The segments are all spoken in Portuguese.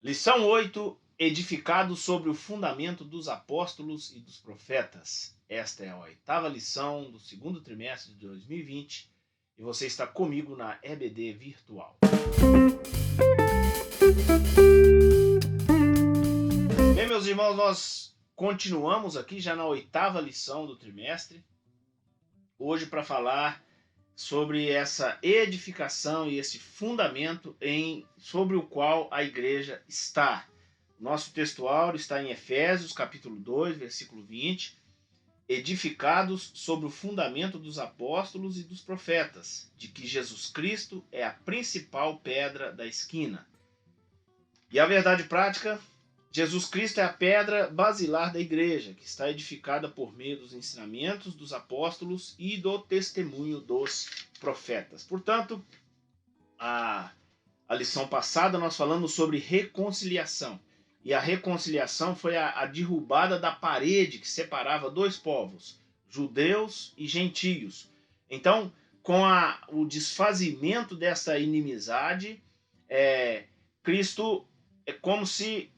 Lição 8: Edificados sobre o fundamento dos apóstolos e dos profetas. Esta é a oitava lição do segundo trimestre de 2020 e você está comigo na EBD Virtual. Bem, meus irmãos, nós continuamos aqui já na oitava lição do trimestre, hoje para falar sobre essa edificação e esse fundamento sobre o qual a igreja está. Nosso textual está em Efésios, capítulo 2, versículo 20. Edificados sobre o fundamento dos apóstolos e dos profetas, de que Jesus Cristo é a principal pedra da esquina. E a verdade prática, Jesus Cristo é a pedra basilar da igreja, que está edificada por meio dos ensinamentos dos apóstolos e do testemunho dos profetas. Portanto, a lição passada nós falamos sobre reconciliação. E a reconciliação foi a derrubada da parede que separava dois povos, judeus e gentios. Então, com o desfazimento dessa inimizade, Cristo é como se,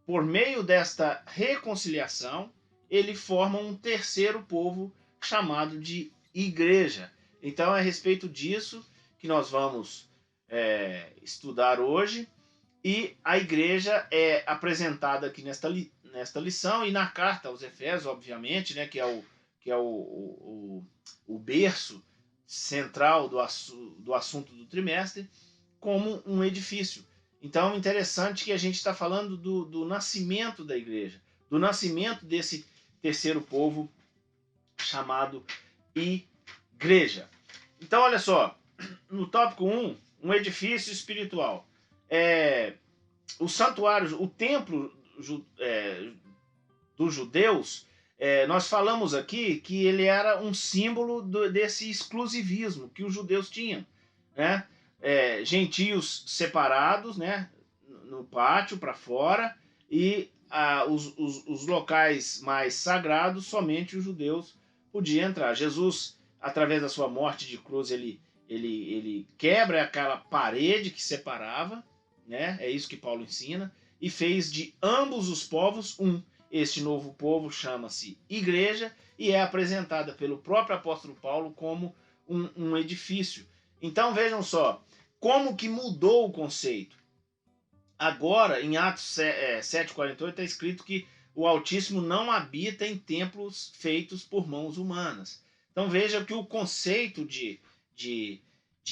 por meio desta reconciliação, ele forma um terceiro povo chamado de igreja. Então é a respeito disso que nós vamos estudar hoje. E a igreja é apresentada aqui nesta lição e na carta aos Efésios, obviamente, né, que é o berço central do assunto do trimestre, como um edifício. Então, interessante que a gente está falando do nascimento da igreja, do nascimento desse terceiro povo chamado igreja. Então, olha só, no tópico 1, um edifício espiritual. O santuário, o templo dos judeus, nós falamos aqui que ele era um símbolo desse exclusivismo que os judeus tinham, né? Gentios separados, né, no pátio para fora, e os locais mais sagrados somente os judeus podiam entrar. Jesus, através da sua morte de cruz, ele quebra aquela parede que separava, né? É isso que Paulo ensina, e fez de ambos os povos um. Este novo povo chama-se igreja e é apresentada pelo próprio apóstolo Paulo como um edifício. Então vejam só, como que mudou o conceito. Agora, em Atos 7,48, está escrito que o Altíssimo não habita em templos feitos por mãos humanas. Então veja que o conceito de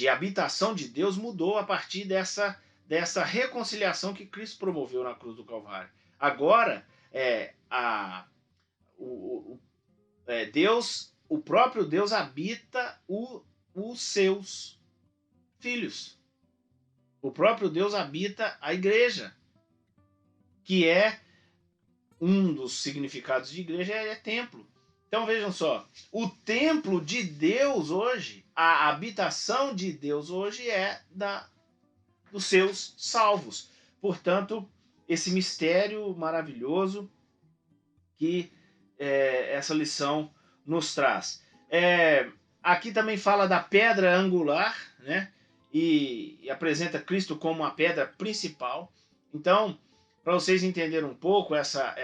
habitação de Deus mudou a partir dessa reconciliação que Cristo promoveu na cruz do Calvário. Agora, Deus, o próprio Deus habita os seus filhos. O próprio Deus habita a igreja, que é um dos significados de igreja, é templo. Então vejam só, o templo de Deus hoje, a habitação de Deus hoje é dos seus salvos. Portanto, esse mistério maravilhoso que essa lição nos traz. Aqui também fala da pedra angular, né? E apresenta Cristo como a pedra principal. Então, para vocês entenderem um pouco essa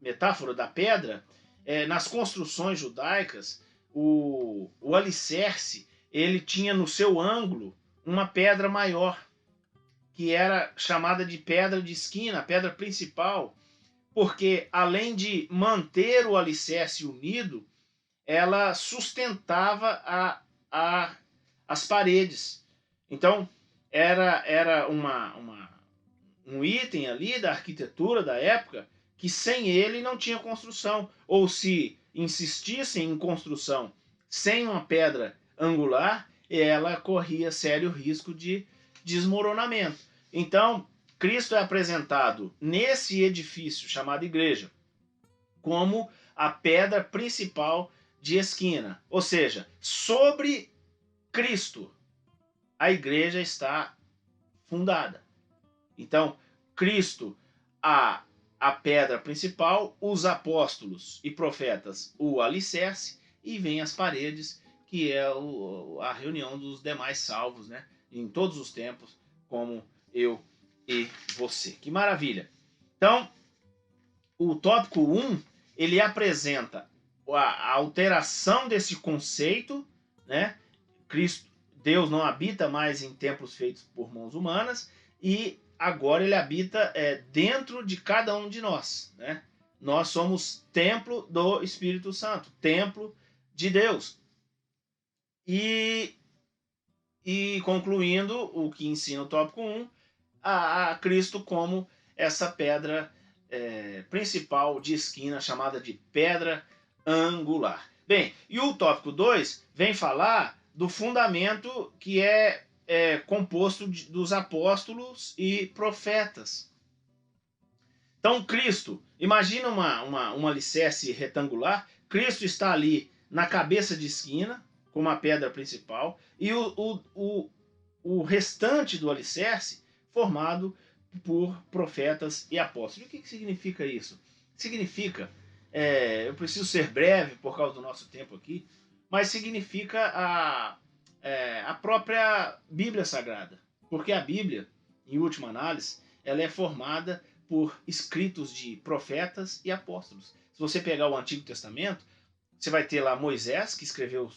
metáfora da pedra, nas construções judaicas, o alicerce ele tinha no seu ângulo uma pedra maior, que era chamada de pedra de esquina, a pedra principal, porque além de manter o alicerce unido, ela sustentava as paredes. Então, era um item ali da arquitetura da época que sem ele não tinha construção. Ou se insistissem em construção sem uma pedra angular, ela corria sério risco de desmoronamento. Então, Cristo é apresentado nesse edifício chamado igreja como a pedra principal de esquina. Ou seja, sobre Cristo, a igreja está fundada. Então, Cristo, a pedra principal, os apóstolos e profetas, o alicerce, e vem as paredes, que é a reunião dos demais salvos, né? Em todos os tempos, como eu e você. Que maravilha! Então, o tópico 1, ele apresenta a alteração desse conceito, né? Cristo, Deus não habita mais em templos feitos por mãos humanas, e agora ele habita dentro de cada um de nós, né? Nós somos templo do Espírito Santo, templo de Deus. E concluindo o que ensina o tópico 1, a Cristo como essa pedra principal de esquina, chamada de pedra angular. Bem, e o tópico 2 vem falar do fundamento que é composto dos apóstolos e profetas. Então, Cristo, imagina uma alicerce retangular, Cristo está ali na cabeça de esquina, como a pedra principal, e o restante do alicerce formado por profetas e apóstolos. E o que significa isso? Significa, eu preciso ser breve por causa do nosso tempo aqui, mas significa a própria Bíblia Sagrada. Porque a Bíblia, em última análise, ela é formada por escritos de profetas e apóstolos. Se você pegar o Antigo Testamento, você vai ter lá Moisés, que escreveu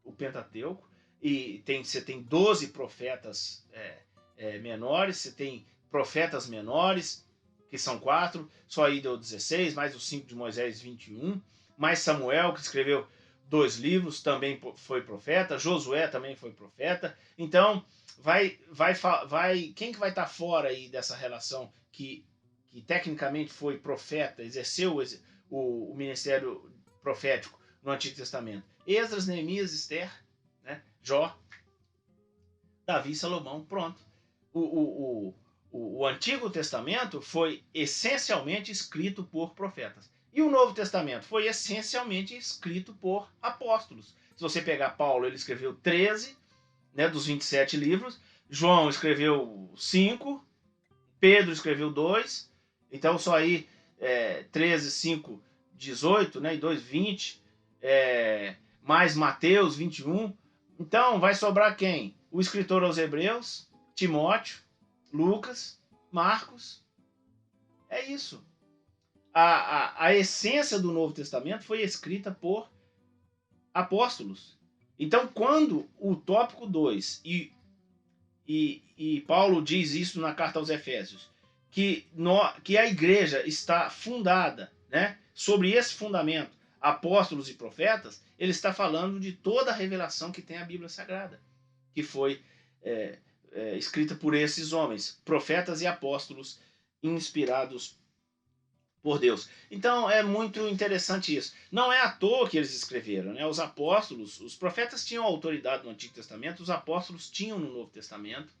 o Pentateuco, e você tem 12 profetas menores, você tem profetas menores, que são 4, só aí deu 16, mais os 5 de Moisés, 21, mais Samuel, que escreveu 2 livros, também foi profeta, Josué também foi profeta. Então, quem que vai estar fora aí dessa relação que tecnicamente foi profeta, exerceu o ministério profético no Antigo Testamento? Esdras, Neemias, Esther, né? Jó, Davi e Salomão, pronto. O Antigo Testamento foi essencialmente escrito por profetas. E o Novo Testamento foi essencialmente escrito por apóstolos. Se você pegar Paulo, ele escreveu 13, né, dos 27 livros. João escreveu 5. Pedro escreveu 2. Então, só aí 13, 5, 18, né, e 2, 20. Mais Mateus, 21. Então, vai sobrar quem? O escritor aos Hebreus, Timóteo, Lucas, Marcos. É isso. A essência do Novo Testamento foi escrita por apóstolos. Então, quando o tópico 2, e Paulo diz isso na carta aos Efésios, que a igreja está fundada, né, sobre esse fundamento, apóstolos e profetas, ele está falando de toda a revelação que tem a Bíblia Sagrada, que foi escrita por esses homens, profetas e apóstolos inspirados por Deus. Então é muito interessante isso. Não é à toa que eles escreveram, né? Os apóstolos, os profetas tinham autoridade no Antigo Testamento, os apóstolos tinham no Novo Testamento,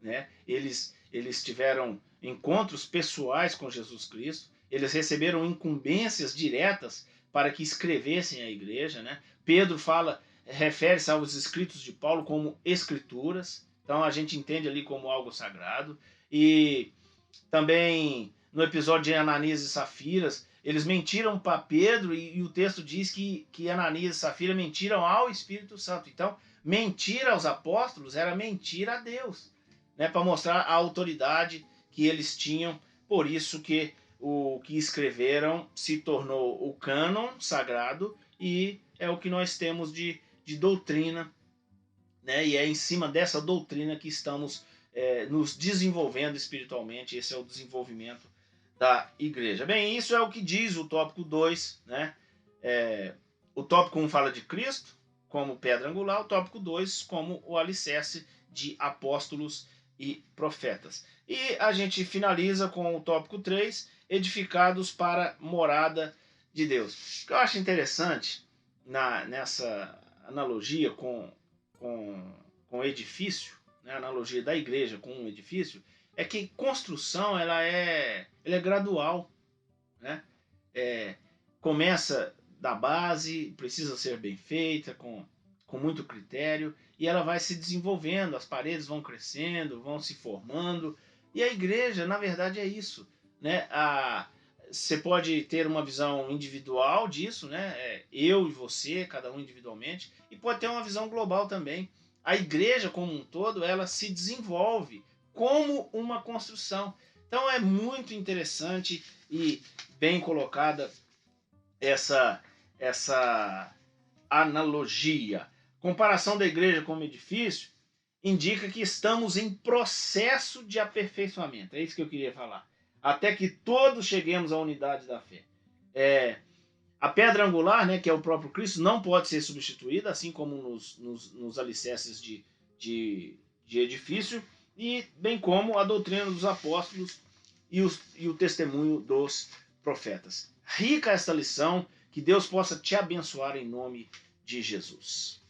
né? Eles tiveram encontros pessoais com Jesus Cristo, eles receberam incumbências diretas para que escrevessem a igreja, né? Pedro refere-se aos escritos de Paulo como escrituras, então a gente entende ali como algo sagrado. E também no episódio de Ananias e Safiras, eles mentiram para Pedro e o texto diz que Ananias e Safira mentiram ao Espírito Santo. Então, mentir aos apóstolos era mentir a Deus, né, para mostrar a autoridade que eles tinham. Por isso que o que escreveram se tornou o cânon sagrado e é o que nós temos de doutrina, né? E é em cima dessa doutrina que estamos nos desenvolvendo espiritualmente. Esse é o desenvolvimento da igreja. Bem, isso é o que diz o tópico 2, né? O tópico 1 fala de Cristo como pedra angular, o tópico 2 como o alicerce de apóstolos e profetas. E a gente finaliza com o tópico 3, edificados para morada de Deus. O que eu acho interessante nessa analogia com edifício, né, a analogia da igreja com um edifício, é que construção ela é gradual, né? Começa da base, precisa ser bem feita, com muito critério, e ela vai se desenvolvendo, as paredes vão crescendo, vão se formando, e a igreja, na verdade, é isso, né? Você pode ter uma visão individual disso, né? Eu e você, cada um individualmente, e pode ter uma visão global também. A igreja como um todo, ela se desenvolve como uma construção. Então é muito interessante e bem colocada essa analogia. Comparação da igreja como edifício indica que estamos em processo de aperfeiçoamento. É isso que eu queria falar. Até que todos cheguemos à unidade da fé. A pedra angular, né, que é o próprio Cristo, não pode ser substituída, assim como nos alicerces de edifício, e bem como a doutrina dos apóstolos e o testemunho dos profetas. Rica esta lição, que Deus possa te abençoar em nome de Jesus.